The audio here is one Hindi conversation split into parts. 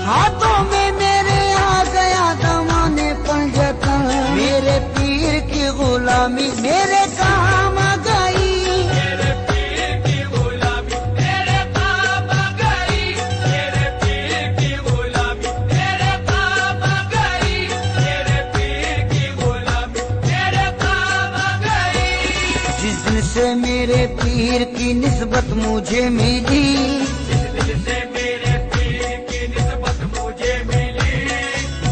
हाथों में मेरे आ गया दमाने पंजतन, मेरे पीर की गुलामी मेरे काम आ गई, मेरे पीर की गुलामी मेरे काम आ गई, मेरे पीर की गुलामी मेरे काम आ गई, मेरे पीर की गुलामी मेरे काम आ गई। जिस दिन से मेरे पीर की निस्बत मुझे मिली, जिस दिन से मेरे पीर की निस्बत मुझे मिली,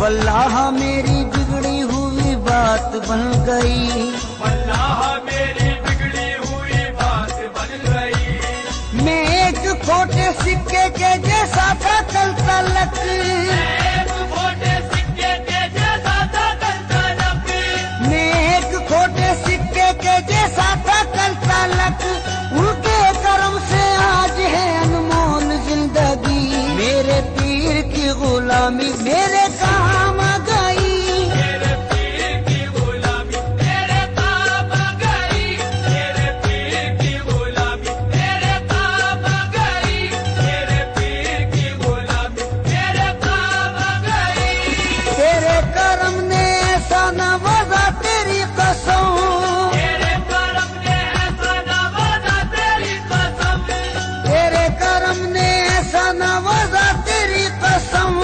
वल्लाह मेरी बिगड़ी हुई बात बन गई, वल्लाह मेरी बिगड़ी हुई बात बन गई। मैं एक खोटे सिक्के के जैसा था कल तलक, एक खोटे सिक्के के जैसा था कल तलक, मैं एक खोटे सिक्के के जैसा था कल तलक, उनके कर्म से आज है अनमोल जिंदगी, मेरे पीर की गुलामी मेरे काम आ गई, मेरे पीर की गुलामी मेरे काम आ गई, मेरे पीर की गुलामी मेरे काम आ गई, मेरे पीर की गुलामी मेरे काम आ गई। तेरे कर्म ने ऐसा नवाजा तेरी कसम, तेरे करम ने ऐसा नवाजा तेरी कसम, तेरे कर्म ने ऐसा नवाजा तेरी कसम,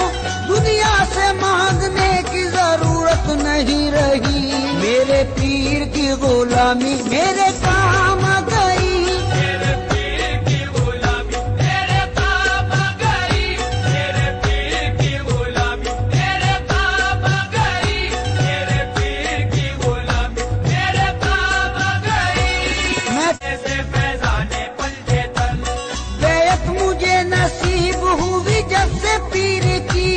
दुनिया से मांगने की जरूरत नहीं रही, मेरे पीर की गुलामी मेरे काम आ गई, मेरे पीर की गुलामी मेरे काम आ गई, मेरे पीर की गुलामी मेरे काम आ गई, मेरे पीर की गुलामी मेरे काम आ गई। मैं ऐसे फैजाने पंजे तन, बैत मुझे नसीब हुई जब से पीर की,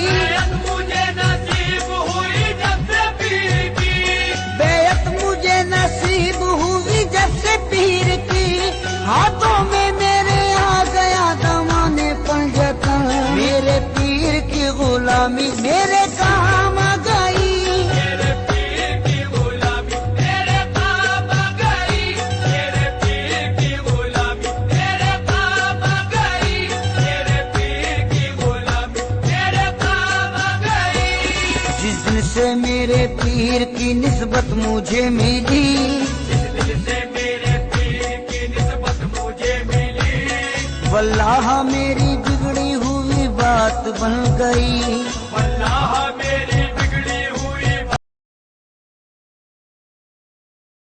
बैत मुझे नसीब हुई जब से पीर की, बैत मुझे नसीब हुई जब से पीर की, हाथों में मेरे आ गया दमाने पंजतन, मेरे पीर की गुलामी मेरे काम आ गई, मेरे पीर की गुलामी मेरे काम आ गई, मेरे पीर की गुलामी मेरे काम आ गई, मेरे पीर की गुलामी मेरे काम आ गई। जिस दिन से मेरे पीर की निस्बत मुझे मिली, जिस दिन से मेरे पीर की निस्बत मुझे मिली, वल्लाह मेरी बिगड़ी हुई बात बन गई, वल्लाह